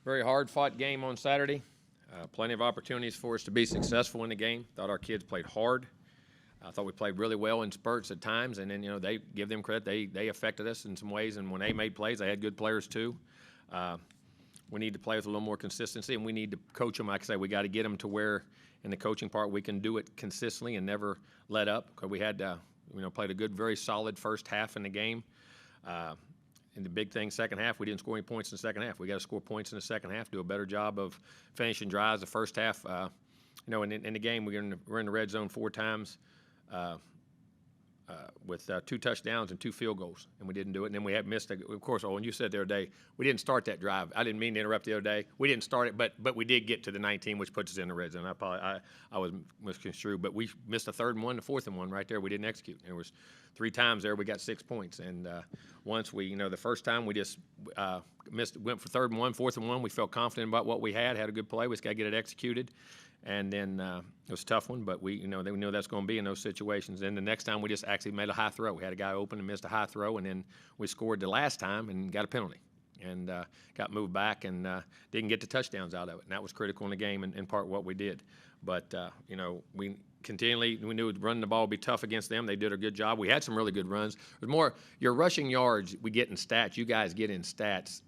Very hard-fought game on Saturday. Plenty of opportunities for us to be successful in the game. Thought our kids played hard. I thought we played really well in spurts at times, and then, they give them credit. They affected us in some ways, and when they made plays, they had good players too. We need to play with a little more consistency, and we need to coach them. Like I say, we got to get them to where, in the coaching part, we can do it consistently and never let up. Because we had, played a good, very solid first half in the game. And the big thing, second half, we didn't score any points in the second half. We got to score points in the second half, do a better job of finishing drives. The first half, in the game, we're in the red zone 4 times with 2 touchdowns and 2 field goals, and we didn't do it. And then we had missed, of course, Owen, you said the other day, we didn't start that drive. I didn't mean to interrupt the other day. We didn't start it, but we did get to the 19, which puts us in the red zone. I was misconstrued, but we missed a 3rd and 1, the 4th and 1 right there. We didn't execute. There was 3 times there we got 6 points, and once we, the first time we just went for 3rd and 1, 4th and 1. We felt confident about what we had a good play. We just got to get it executed. And then it was a tough one, but we knew that's going to be in those situations. Then the next time we just actually made a high throw. We had a guy open and missed a high throw, and then we scored the last time and got a penalty and got moved back and didn't get the touchdowns out of it. And that was critical in the game and in part what we did. But, we knew running the ball would be tough against them. They did a good job. We had some really good runs. It was more your rushing yards we get in stats. You guys get in stats.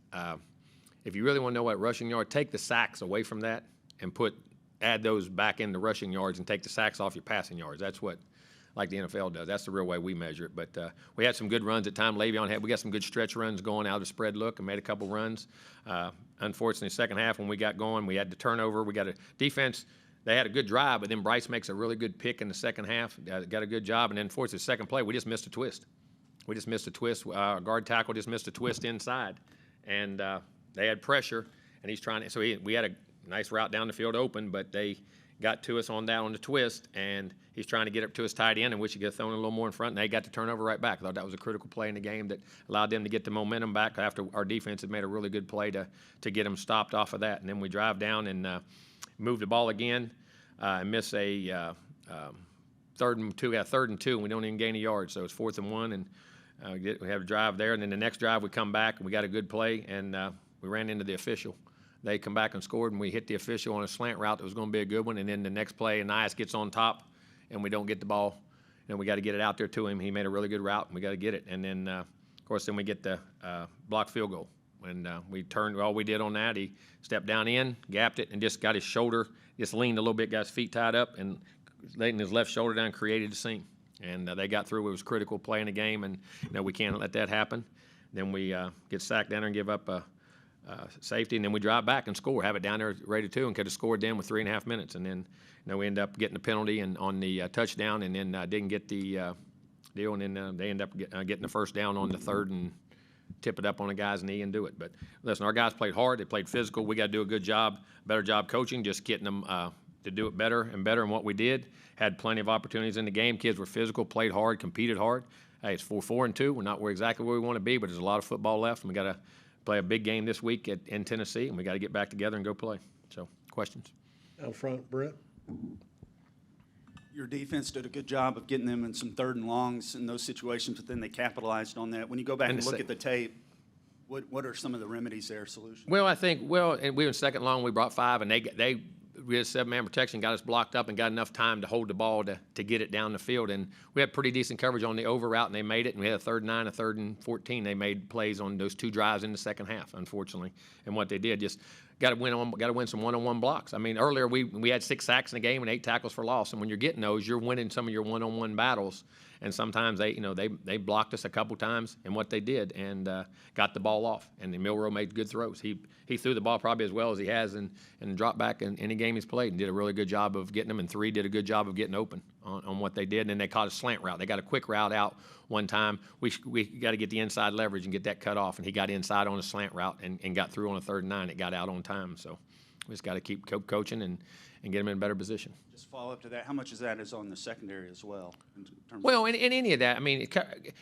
If you really want to know what rushing yard, take the sacks away from that and add those back into rushing yards and take the sacks off your passing yards. That's what, like the NFL does. That's the real way we measure it. But we had some good runs at time. We got some good stretch runs going out of the spread look and made a couple runs. Unfortunately, second half when we got going, we had the turnover. We got a defense. They had a good drive, but then Bryce makes a really good pick in the second half. Got a good job. And then fortunately, the second play, we just missed a twist. Our guard tackle just missed a twist inside. And they had pressure, and he's trying to – so we had a nice route down the field open, but they got to us on the twist, and he's trying to get up to his tight end, and wish he could have thrown a little more in front, and they got the turnover right back. I thought that was a critical play in the game that allowed them to get the momentum back after our defense had made a really good play to get them stopped off of that. And then we drive down and move the ball again and miss a 3rd and 2. 3rd and 2, and we don't even gain a yard, so it's 4th and 1, and we have a drive there. And then the next drive we come back, and we got a good play, and we ran into the official. They come back and scored, and we hit the official on a slant route that was going to be a good one. And then the next play, Anias gets on top, and we don't get the ball. And we got to get it out there to him. He made a really good route, and we got to get it. And then, of course, we get the blocked field goal. And we turned all we did on that. He stepped down in, gapped it, and just got his shoulder, just leaned a little bit, got his feet tied up, and letting his left shoulder down, created a seam. And they got through. It was a critical play in the game, and we can't let that happen. Then we get sacked down there and give up a safety, and then we drive back and score, have it down there ready to, and could have scored then with 3.5 minutes. And then we end up getting the penalty and on the touchdown, and then didn't get the deal, and then they end up getting the first down on the 3rd and tip it up on a guy's knee and do it. But listen, our guys played hard. They played physical. We got to do a better job coaching, just getting them to do it better and better. And what we did, had plenty of opportunities in the game. Kids were physical, played hard, competed hard. Hey, it's 4-4-2. We're not exactly where we want to be, but there's a lot of football left, and we got to play a big game this week in Tennessee, and we got to get back together and go play. So, questions? Out front, Brett. Your defense did a good job of getting them in some 3rd and longs in those situations, but then they capitalized on that. When you go back and look at the tape, what are some of the remedies there, solutions? Well, I think, and we were in 2nd and long. We brought 5, and we had 7-man protection, got us blocked up, and got enough time to hold the ball to get it down the field. And we had pretty decent coverage on the over route, and they made it. And we had a 3rd and 9, a 3rd and 14. They made plays on those 2 drives in the second half, unfortunately. And what they did, just got to win some one-on-one blocks. I mean, earlier we had 6 sacks in the game and 8 tackles for loss. And when you're getting those, you're winning some of your one-on-one battles. And sometimes they blocked us a couple times in what they did and got the ball off. And then Milroe made good throws. He threw the ball probably as well as he has and dropped back in any game he's played and did a really good job of getting them. And 3 did a good job of getting open on what they did. And then they caught a slant route. They got a quick route out one time. We got to get the inside leverage and get that cut off. And he got inside on a slant route and got through on a 3rd and 9. It got out on time. So we just got to keep coaching and get them in a better position. Just follow up to that. How much of that is on the secondary as well? Well, in any of that, I mean,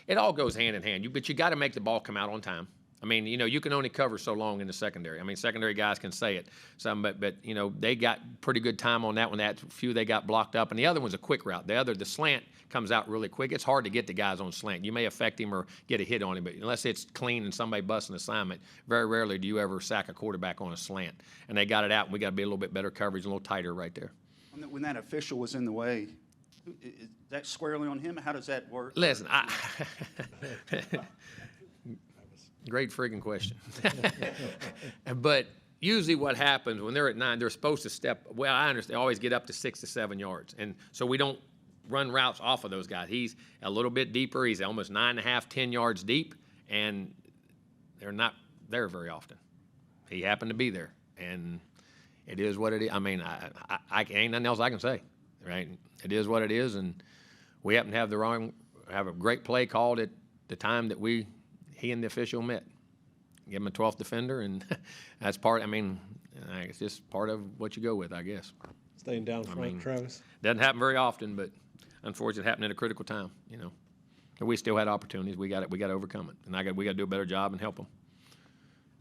it all goes hand in hand. But you got to make the ball come out on time. I mean, you can only cover so long in the secondary. I mean, secondary guys can say it, but they got pretty good time on that one. That few they got blocked up, and the other one's a quick route. The slant comes out really quick. It's hard to get the guys on slant. You may affect him or get a hit on him, but unless it's clean and somebody busts an assignment, very rarely do you ever sack a quarterback on a slant. And they got it out, and we got to be a little bit better coverage, a little tighter right there. When that official was in the way, is that squarely on him? How does that work? Listen, great friggin' question. But usually what happens when they're at 9, they're supposed to step, well, I understand, they always get up to 6 to 7 yards. And so we don't run routes off of those guys. He's a little bit deeper. He's almost 9.5, 10 yards deep, and they're not there very often. He happened to be there, and it is what it is. I mean, I ain't nothing else I can say, right? It is what it is, and we happen to have a great play called at the time that he and the official met. Give him a 12th defender, and that's it's just part of what you go with, I guess. Staying down Frank Travis. Doesn't happen very often, but unfortunately, it happened at a critical time. But we still had opportunities. We got to overcome it, and we got to do a better job and help them.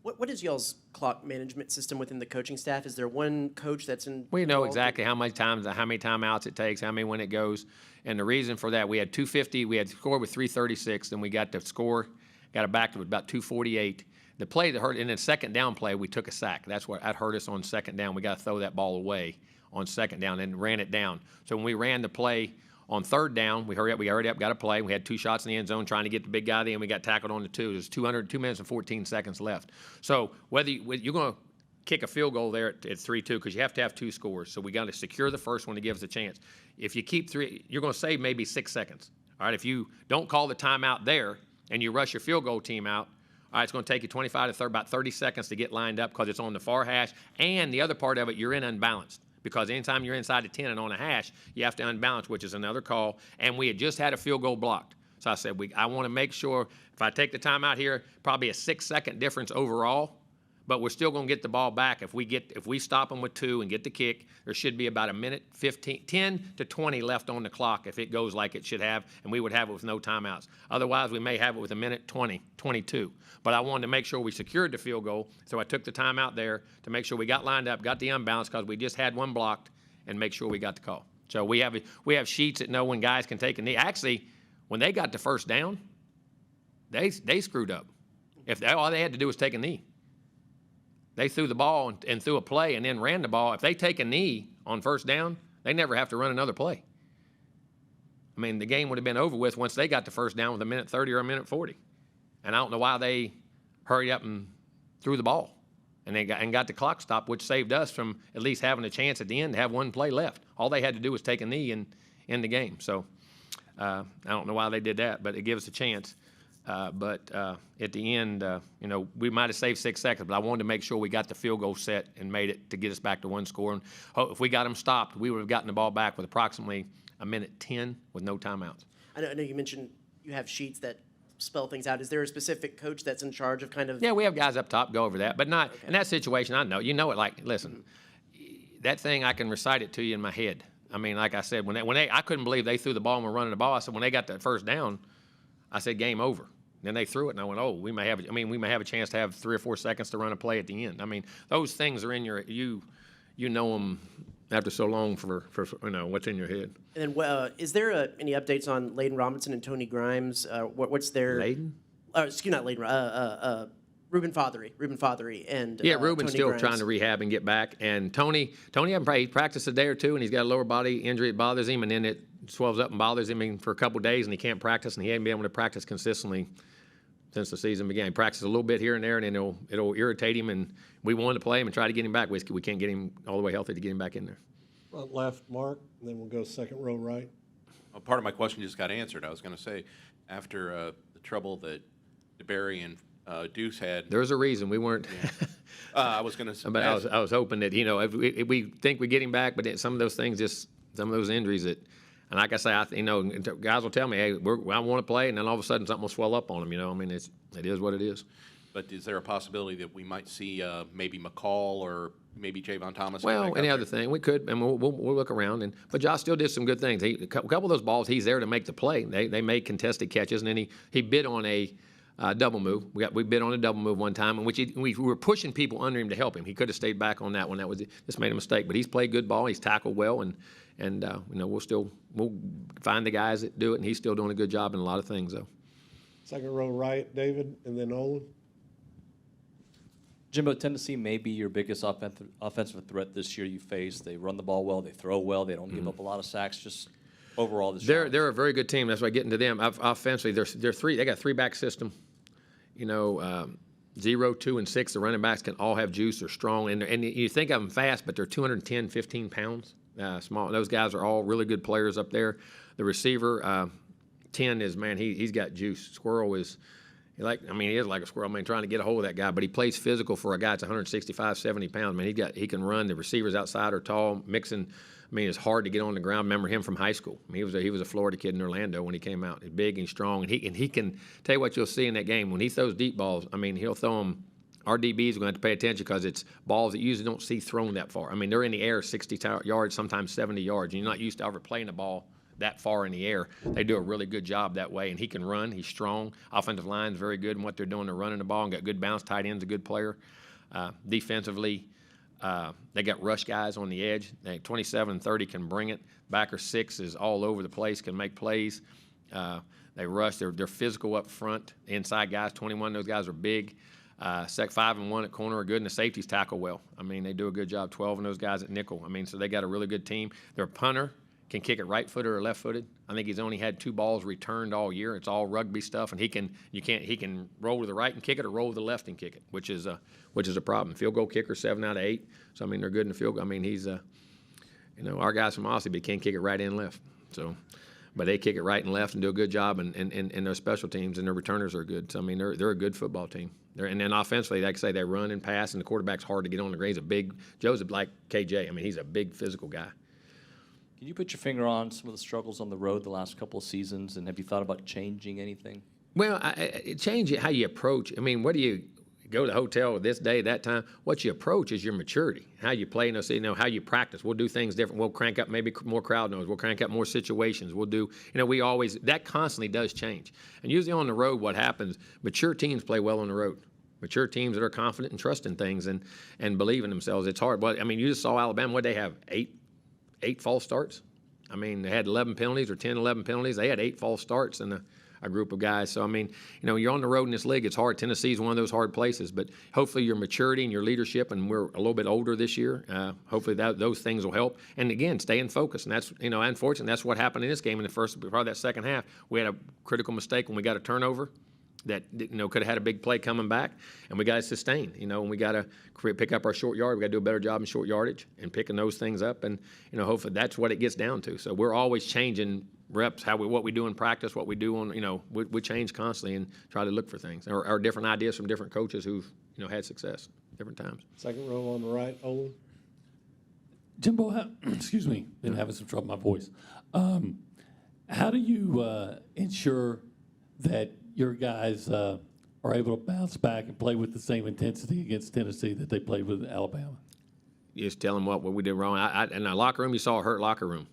What is y'all's clock management system within the coaching staff? Is there one coach that's in? We know exactly how many timeouts it takes, when it goes, and the reason for that, we had 250. We had scored with 3:36, then we got the score, got it back to about 2:48. The play that hurt in the second down play, we took a sack. That hurt us on second down. We got to throw that ball away on second down and ran it down. So when we ran the play on third down, we hurried up, got a play. We had 2 shots in the end zone trying to get the big guy there, and we got tackled on the 2. There's 2 minutes and 14 seconds left. So whether you're going to kick a field goal there at 3-2 because you have to have 2 scores. So we got to secure the first one to give us a chance. If you keep 3, you're going to save maybe 6 seconds. All right, if you don't call the timeout there and you rush your field goal team out, all right, it's going to take you 25 to about 30 seconds to get lined up because it's on the far hash. And the other part of it, you're in unbalanced. Because anytime you're inside the 10 and on a hash, you have to unbalance, which is another call. And we had just had a field goal blocked. So I said, I want to make sure if I take the time out here, probably a 6-second difference overall, but we're still going to get the ball back. If we stop them with 2 and get the kick, there should be about a minute 10 to 20 left on the clock if it goes like it should have, and we would have it with no timeouts. Otherwise, we may have it with a minute 20, 22. But I wanted to make sure we secured the field goal, so I took the time out there to make sure we got lined up, got the unbalance because we just had one blocked, and make sure we got the call. So we have sheets that know when guys can take a knee. Actually, when they got the first down, they screwed up. All they had to do was take a knee. They threw the ball and threw a play and then ran the ball. If they take a knee on first down, they never have to run another play. I mean, the game would have been over with once they got the first down with a minute 30 or a minute 40. And I don't know why they hurried up and threw the ball and got the clock stopped, which saved us from at least having a chance at the end to have one play left. All they had to do was take a knee in the game. So I don't know why they did that, but it gives us a chance. But at the end, we might have saved 6 seconds, but I wanted to make sure we got the field goal set and made it to get us back to 1 score. And if we got them stopped, we would have gotten the ball back with approximately a minute 10 with no timeouts. I know you mentioned you have sheets that spell things out. Is there a specific coach that's in charge of kind of? Yeah, we have guys up top go over that, but not in that situation. I know it. Like, listen, that thing I can recite it to you in my head. I mean, like I said, when they I couldn't believe they threw the ball and were running the ball. I said when they got that first down, I said game over. Then they threw it, and I went, oh, we may have a chance to have 3 or 4 seconds to run a play at the end. I mean, those things are in you know them after so long for what's in your head. And then, is there any updates on Layden Robinson and Tony Grimes? What's their Layden? Not Layden. Ruben Fothery and Ruben's Tony still Grimes. trying to rehab and get back. And Tony he practiced a day or two, and he's got a lower body injury that bothers him, and then it swells up and bothers him for a couple of days, and he can't practice, and he hasn't been able to practice consistently since the season began. He practiced a little bit here and there, and then it'll irritate him, and we wanted to play him and try to get him back. We can't get him all the way healthy to get him back in there. Front left, Mark, and then we'll go second row right. Well, part of my question just got answered. I was going to say, after the trouble that DeBerry and Deuce had. There's a reason we weren't. I was going to. But I was hoping that if we think we get him back, but some of those things, some of those injuries that. And like I say, guys will tell me, hey, I want to play, and then all of a sudden something will swell up on them. I mean, it is what it is. But is there a possibility that we might see maybe McCall or maybe Javon Thomas? Well, any other thing we could, and we'll look around. But Josh still did some good things. A couple of those balls, he's there to make the play. They made contested catches, and then he bid on a double move. We bid on a double move one time, in which we were pushing people under him to help him. He could have stayed back on that one. Just made a mistake. But he's played good ball. He's tackled well, and we'll find the guys that do it, and he's still doing a good job in a lot of things though. Second row right, David, and then Olin. Jimbo, Tennessee may be your biggest offensive threat this year you face. They run the ball well. They throw well. They don't give up a lot of sacks. Just overall this year. They're a very good team. That's why getting to them. Offensively, they're three. They got 3-back system. 0, 2, and 6. The running backs can all have juice. They're strong, and you think of them fast, but they're 210, 15 pounds. Small. Those guys are all really good players up there. The receiver, 10 is, man, he's got juice. Squirrel is. He is like a squirrel. Trying to get a hold of that guy, but he plays physical for a guy that's 165, 70 pounds. He can run. The receivers outside are tall. Mixon, it's hard to get on the ground. Remember him from high school. He was a Florida kid in Orlando when he came out. He's big and strong, and he can tell you what you'll see in that game when he throws deep balls. He'll throw them. Our DBs are going to have to pay attention because it's balls that you usually don't see thrown that far. They're in the air 60 yards, sometimes 70 yards, and you're not used to ever playing the ball that far in the air. They do a really good job that way, and he can run. He's strong. Offensive line's very good in what they're doing. They're running the ball and got good bounce. Tight end's a good player. Defensively, they got rush guys on the edge. 27 and 30 can bring it. Backer 6 is all over the place, can make plays. They rush. They're physical up front. Inside guys, 21, those guys are big. 5 and 1 at corner are good, and the safeties tackle well. They do a good job. 12 and those guys at nickel. So they got a really good team. Their punter can kick it right-footed or left-footed. I think he's only had 2 balls returned all year. It's all rugby stuff, and he can roll to the right and kick it or roll to the left and kick it, which is a problem. Field goal kicker 7 out of 8. So they're good in the field goal. He's our guys from Aussie, but he can't kick it right and left. So, but they kick it right and left and do a good job, and their special teams and their returners are good. So they're a good football team. And then offensively, like I say, they run and pass, and the quarterback's hard to get on the ground. Joe's like KJ. He's a big physical guy. Can you put your finger on some of the struggles on the road the last couple of seasons, and have you thought about changing anything? Well, change it how you approach. What do you go to the hotel this day, that time? What you approach is your maturity, how you play, how you practice. We'll do things different. We'll crank up maybe more crowd noise. We'll crank up more situations. We'll do, that constantly does change. And usually on the road, what happens, mature teams play well on the road. Mature teams that are confident and trusting things and believe in themselves. It's hard. But, you just saw Alabama. What they have, 8 false starts? They had 11 penalties or 10, 11 penalties. They had 8 false starts in a group of guys. So, you're on the road in this league. It's hard. Tennessee is one of those hard places. But hopefully your maturity and your leadership, and we're a little bit older this year, hopefully those things will help. And, again, staying focused. And that's, unfortunately, that's what happened in this game in the first part of that second half. We had a critical mistake when we got a turnover that could have had a big play coming back, and we got to sustain. And we got to pick up our short yard. We got to do a better job in short yardage and picking those things up, and hopefully that's what it gets down to. So we're always changing reps, what we do in practice, what we do on. We change constantly and try to look for things or different ideas from different coaches who've had success different times. Second row on the right, Olin. Jimbo, excuse me, been having some trouble with my voice. How do you ensure that your guys are able to bounce back and play with the same intensity against Tennessee that they played with Alabama? You just tell them what we did wrong. In the locker room, you saw a hurt locker room.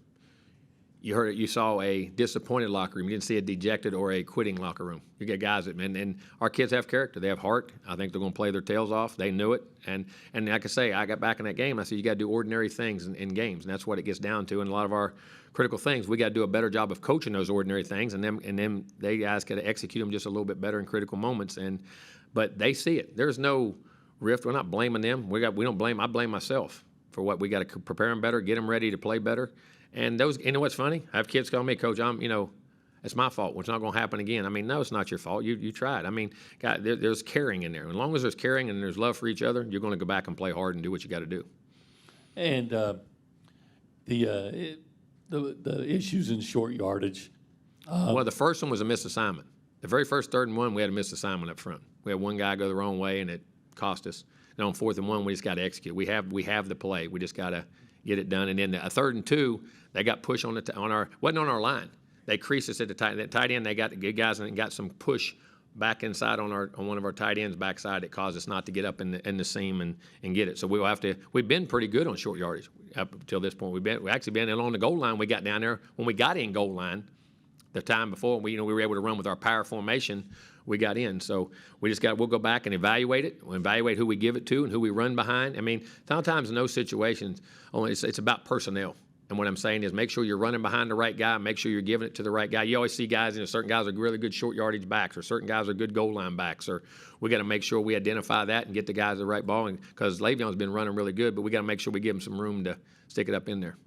You saw a disappointed locker room. You didn't see a dejected or a quitting locker room. You get guys that, and our kids have character. They have heart. I think they're going to play their tails off. They knew it. And like I say, I got back in that game. I said, you got to do ordinary things in games, and that's what it gets down to. And a lot of our critical things, we got to do a better job of coaching those ordinary things, and then they guys got to execute them just a little bit better in critical moments. But they see it. There's no rift. We're not blaming them. I blame myself for what we got to prepare them better, get them ready to play better. And what's funny? I have kids call me, Coach, it's my fault. It's not going to happen again. No, it's not your fault. You tried. God, there's caring in there. As long as there's caring and there's love for each other, you're going to go back and play hard and do what you got to do. And the issues in short yardage. Well, the first one was a missed assignment. The very first 3rd and 1, we had a missed assignment up front. We had one guy go the wrong way, and it cost us. And on 4th and 1, we just got to execute. We have the play. We just got to get it done. And then a 3rd and 2, they got push wasn't on our line. They creased us at the tight end. They got the good guys and got some push back inside on one of our tight ends backside that caused us not to get up in the seam and get it. So we've been pretty good on short yardage up until this point. We've actually been along the goal line. We got down there when we got in goal line. The time before we were able to run with our power formation. we got in. So we'll go back and evaluate it. We'll evaluate who we give it to and who we run behind. I mean, sometimes in those situations, it's about personnel. And what I'm saying is make sure you're running behind the right guy, make sure you're giving it to the right guy. You always see guys, certain guys are really good short yardage backs, or certain guys are good goal line backs, or we got to make sure we identify that and get the guys the right ball. Because Le'Veon's been running really good, but we got to make sure we give him some room to stick it up in there.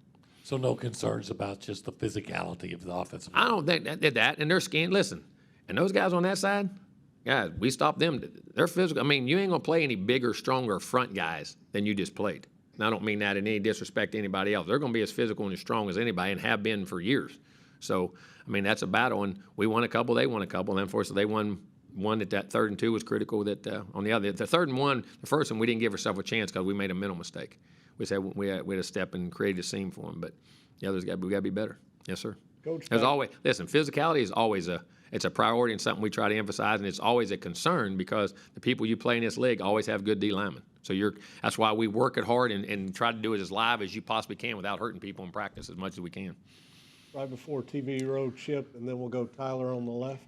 So no concerns about just the physicality of the offensive I line? don't think that and they're scared. Listen, and those guys on that side, guys, we stopped them. They're physical. I mean, you ain't going to play any bigger, stronger front guys than you just played. And I don't mean that in any disrespect to anybody else. They're going to be as physical and as strong as anybody and have been for years. So, I mean, that's a battle. And we won a couple, they won a couple. And unfortunately, they won one that 3rd and 2 was critical. That on the other, the 3rd and 1, the first one, we didn't give ourselves a chance because we made a mental mistake. We said we had a step and created a seam for them. But the others we got to be better. Yes, sir. Coach, There's always, listen, physicality is always it's a priority and something we try to emphasize, and it's always a concern because the people you play in this league always have good D linemen. So that's why we work it hard and try to do it as live as you possibly can without hurting people in practice as much as we can. right before TV road, Chip, and then we'll go Tyler on the left.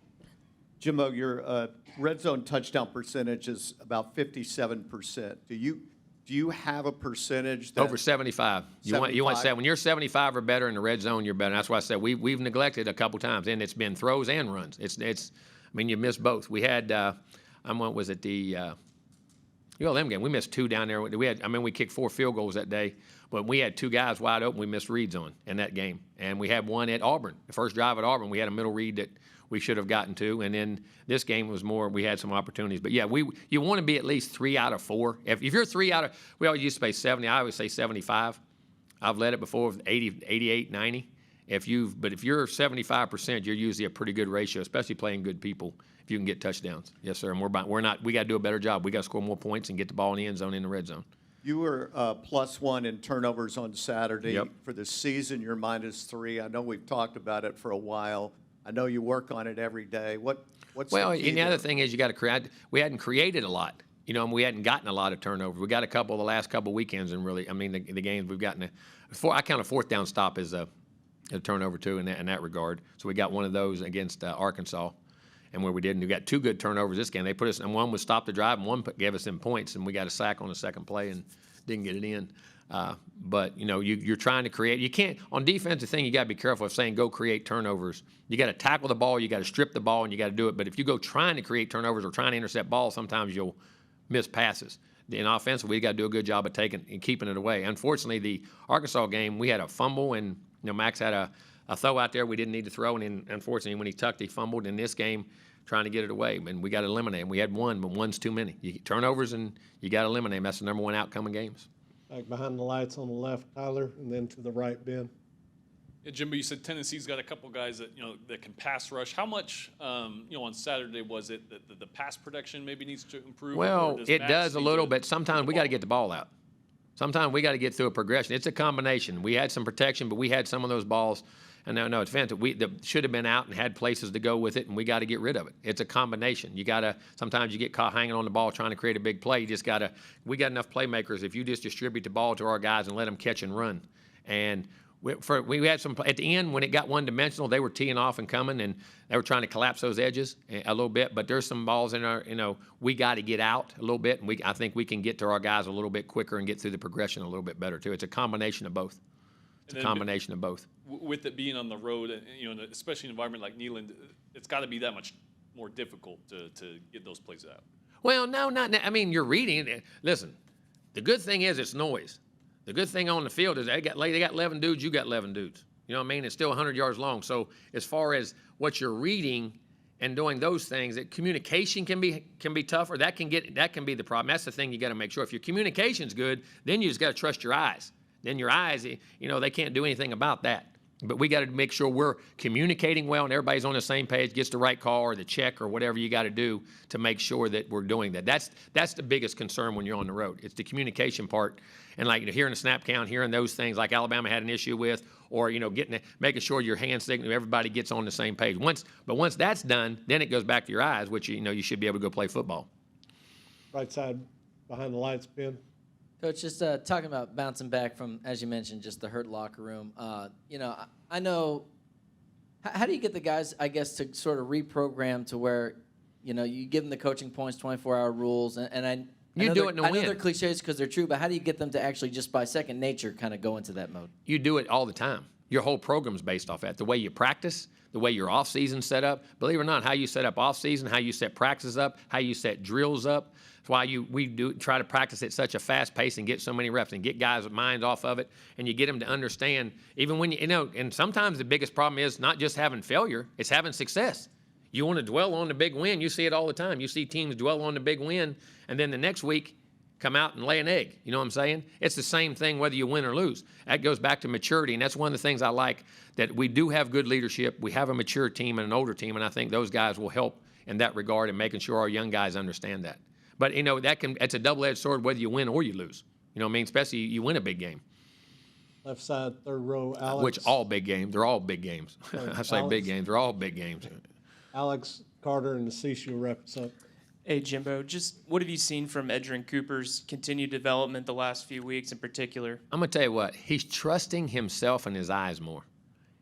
Jimbo, your red zone touchdown percentage is about 57%. Do you have a percentage that Over 75. You want 75? to say when you're 75 or better in the red zone, you're better. That's why I said we've neglected a couple times, and it's been throws and runs. It's I mean, you missed both. We had was it the ULM game? We missed 2 down there. We kicked 4 field goals that day, but we had 2 guys wide open we missed reads on in that game, and we had one at Auburn. The first drive at Auburn, we had a middle read that we should have gotten to, and then this game was more, we had some opportunities. But yeah, you want to be at least 3 out of 4. If you're 3 out of, we always used to say 70, I always say 75. I've led it before with 80, 88, 90. But if you're 75%, you're usually a pretty good ratio, especially playing good people, if you can get touchdowns. Yes, sir, and we got to do a better job. We got to score more points and get the ball in the end zone in the red zone. You were +1 in turnovers on Saturday. Yep. For the season, you're -3. I know we've talked about it for a while. I know you work on it every day. What's Well, the key and the other there? thing is you got to create. We hadn't created a lot, and we hadn't gotten a lot of turnovers. We got a couple the last couple weekends, and really, the games we've gotten. I count a 4th down stop as a turnover too in that regard. So we got one of those against Arkansas, and where we didn't. We got 2 good turnovers this game. They put us, and one was stop the drive, and one gave us them points, and we got a sack on the second play and didn't get it in. But you're trying to create. You can't on defense. The thing you got to be careful of saying go create turnovers. You got to tackle the ball. You got to strip the ball, and you got to do it. But if you go trying to create turnovers or trying to intercept balls, sometimes you'll miss passes. In offense, we got to do a good job of taking and keeping it away. Unfortunately, the Arkansas game, we had a fumble, and Max had a throw out there we didn't need to throw, and then unfortunately when he tucked, he fumbled. In this game, trying to get it away, and we got to eliminate him. We had one, but one's too many. You get turnovers, and you got to eliminate him. That's the number 1 outcome in games. Back behind the lights on the left, Tyler, and then to the right, Ben. Yeah, Jimbo, you said Tennessee's got a couple guys that that can pass rush. How much on Saturday was it that the pass protection maybe needs to improve? Well, it Max does a need little, to but sometimes we got to get the ball out. Sometimes we got to get through a progression. It's a combination. We had some protection, but we had some of those balls, and no offense, that should have been out and had places to go with it, and we got to get rid of it. It's a combination. Sometimes you get caught hanging on the ball trying to create a big play. We got enough playmakers if you just distribute the ball to our guys and let them catch and run. And we had some, at the end when it got one-dimensional, they were teeing off and coming, and they were trying to collapse those edges a little bit, but there's some balls in our, we got to get out a little bit, and I think we can get to our guys a little bit quicker and get through the progression a little bit better, too. It's a combination of both. It's a combination of both. With it being on the road, especially in an environment like Neyland, it's got to be that much more difficult to get those plays out. Well, no, you're reading it. Listen, the good thing is it's noise. The good thing on the field is they got 11 dudes, you got 11 dudes. You know what I mean? It's still 100 yards long. So as far as what you're reading and doing those things, that communication can be tougher. That can be the problem. That's the thing you got to make sure. If your communication's good, then you just got to trust your eyes. Then your eyes, they can't do anything about that. But we got to make sure we're communicating well and everybody's on the same page, gets the right call or the check or whatever you got to do to make sure that we're doing that. That's the biggest concern when you're on the road. It's the communication part. And hearing the snap count, hearing those things like Alabama had an issue with, or making sure your hand signal, everybody gets on the same page. Once that's done, then it goes back to your eyes, which you should be able to go play football. Right side behind the lights, Ben. Coach, just talking about bouncing back from, as you mentioned, just the hurt locker room. I know. How do you get the guys, I guess, to sort of reprogram to where, You know, you give them the coaching points, 24-hour rules, and I You know do they're- it to I know win. they're cliches because they're true, but how do you get them to actually just by second nature kind of go into that mode? You do it all the time. Your whole program's based off that. The way you practice, the way your off season set up. Believe it or not, how you set up off season, how you set practices up, how you set drills up. That's why we try to practice at such a fast pace and get so many reps and get guys' minds off of it, and you get them to understand. Even when you know, and sometimes the biggest problem is not just having failure; it's having success. You want to dwell on the big win. You see it all the time. You see teams dwell on the big win, and then the next week come out and lay an egg. You know what I'm saying? It's the same thing whether you win or lose. That goes back to maturity, and that's one of the things I like, that we do have good leadership. We have a mature team and an older team, and I think those guys will help in that regard in making sure our young guys understand that. But, you know, it's a double-edged sword whether you win or you lose. You know what I mean? Especially you win a big game, Left side, third row, Alex. which all big games. They're all big games. I say Alex. big games. They're all big games. Alex Carter and Assis, you'll wrap us up. Hey, Jimbo, just what have you seen from Edgerrin Cooper's continued development the last few weeks in particular? I'm going to tell you what, he's trusting himself and his eyes more.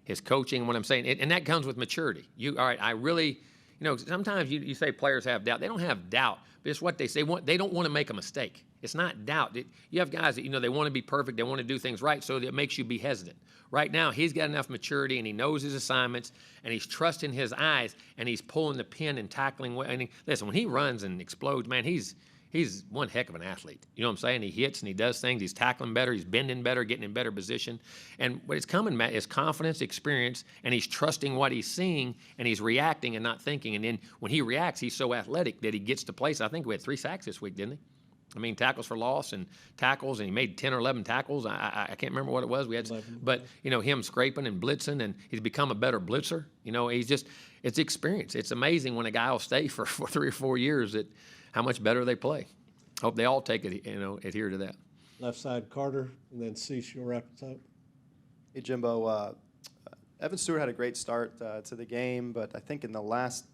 His coaching, what I'm saying, and that comes with maturity. All right, I really, you know, sometimes you say players have doubt. They don't have doubt, but it's what they say. They don't want to make a mistake. It's not doubt. You have guys that, you know, they want to be perfect. They want to do things right, so that makes you be hesitant. Right now, he's got enough maturity, and he knows his assignments, and he's trusting his eyes, and he's pulling the pin and tackling. And listen, when he runs and explodes, man, he's one heck of an athlete. You know what I'm saying? He hits and he does things. He's tackling better. He's bending better, getting in better position. And what it's coming, Matt, is confidence, experience, and he's trusting what he's seeing, and he's reacting and not thinking. And then when he reacts, he's so athletic that he gets to place. I think we had 3 sacks this week, didn't he? I mean, tackles for loss and tackles, and he made 10 or 11 tackles. I can't remember what it was. We had, 11. but you know, him scraping and blitzing, and he's become a better blitzer. You know, it's experience. It's amazing when a guy will stay for 3 or 4 years that how much better they play. Hope they all take it, you know, adhere to that. Left side, Carter, and then Assis, you'll wrap us up. Hey, Jimbo. Evan Stewart had a great start to the game, but I think in the last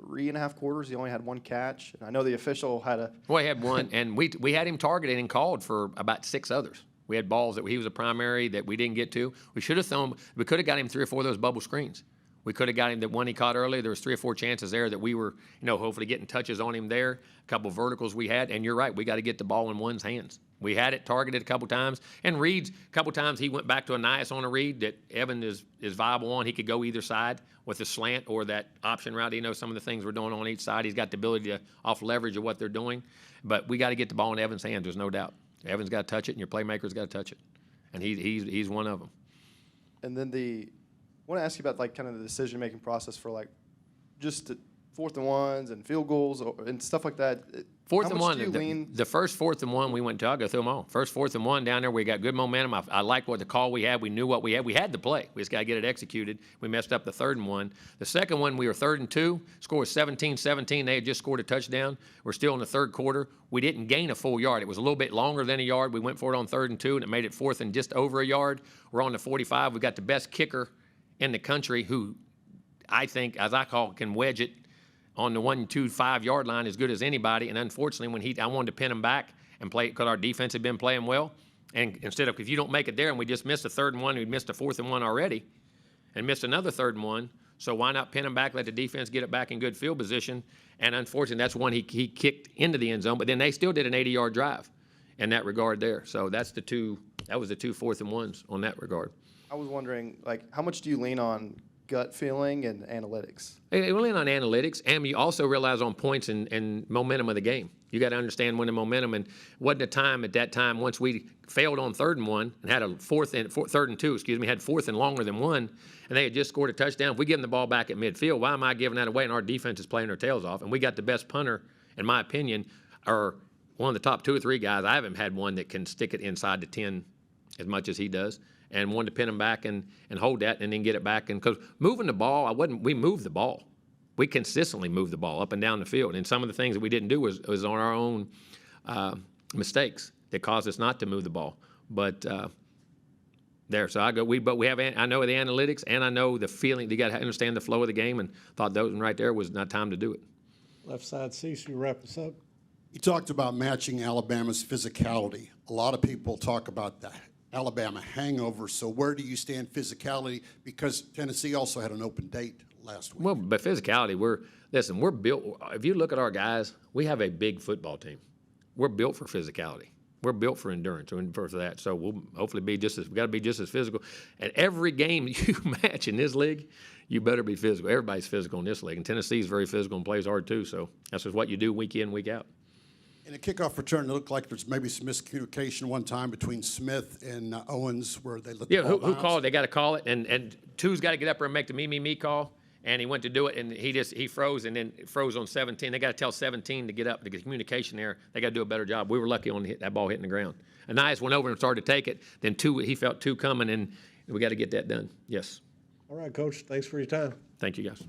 3.5 quarters, he only had 1 catch. And I know the official had a. Well, he had one, and we had him targeted and called for about 6 others. We had balls that he was a primary that we didn't get to. We should have thrown. We could have got him 3 or 4 of those bubble screens. We could have got him that one he caught earlier. There was 3 or 4 chances there that we were, you know, hopefully getting touches on him there. A couple of verticals we had, and you're right. We got to get the ball in one's hands. We had it targeted a couple times, and Reed's a couple times he went back to a nice on a read that Evan is viable on. He could go either side with a slant or that option route. You know, some of the things we're doing on each side. He's got the ability to off leverage of what they're doing, but we got to get the ball in Evan's hands. There's no doubt. Evan's got to touch it, and your playmaker's got to touch it, and he's one of them. And then I want to ask you about like kind of the decision-making process for like just 4th and 1s and field goals and stuff like that. 4th How and much 1, do you lean? the first 4th and 1 we went to, I'll go through them all. First 4th and 1 down there, we got good momentum. I like what the call we had. We knew what we had. We had the play. We just got to get it executed. We messed up the 3rd and 1. The second one, we were 3rd and 2. Score was 17-17. They had just scored a touchdown. We're still in the 3rd quarter. We didn't gain a full yard. It was a little bit longer than a yard. We went for it on 3rd and 2, and it made it 4th and just over a yard. We're on the 45. We got the best kicker in the country who I think, as I call it, can wedge it on the 1, 2, 5 yard line as good as anybody. And unfortunately, I wanted to pin him back and play because our defense had been playing well. And instead of, if you don't make it there, and we just missed a 3rd and 1, we'd missed a 4th and 1 already, and missed another 3rd and 1. So why not pin him back, let the defense get it back in good field position? And unfortunately, that's one he kicked into the end zone. But then they still did an 80-yard drive in that regard there. So that was the 2 4th and 1s on that regard. I was wondering, like, how much do you lean on gut feeling and analytics? We lean on analytics, and you also realize on points and momentum of the game. You got to understand when the momentum, and wasn't a time at that time once we failed on 3rd and 1 and had a 3rd and 2, had 4th and longer than 1, and they had just scored a touchdown. If we give them the ball back at midfield, why am I giving that away? And our defense is playing their tails off, and we got the best punter, in my opinion, or one of the top 2 or 3 guys. I haven't had one that can stick it inside the 10 as much as he does. And wanted to pin him back and hold that and then get it back. And because moving the ball, we moved the ball. We consistently moved the ball up and down the field. And some of the things that we didn't do was on our own mistakes that caused us not to move the ball. But there, so I go. I know the analytics and I know the feeling. You got to understand the flow of the game. And thought those one right there was not time to do it. Left side, Assis, you wrap us up. You talked about matching Alabama's physicality. A lot of people talk about that. Alabama hangover. So where do you stand physicality? Because Tennessee also had an open date last week. Well, but physicality, Listen, we're built. If you look at our guys, we have a big football team. We're built for physicality. We're built for endurance and for that. So we'll hopefully be just as, we got to be just as physical. And every game you match in this league, you better be physical. Everybody's physical in this league. And Tennessee's very physical and plays hard too. So that's just what you do week in, week out. In a kickoff return, it looked like there's maybe some miscommunication one time between Smith and Owens where they let the ball Who bounce. called it? They got to call it. And two's got to get up there and make the me call. And he went to do it, and he froze, and then froze on 17. They got to tell 17 to get up to get communication there. They got to do a better job. We were lucky on that ball hitting the ground. Anais went over and started to take it. Then he felt two coming, and we got to get that done. Yes. All right, Coach, thanks for your time. Thank you, guys.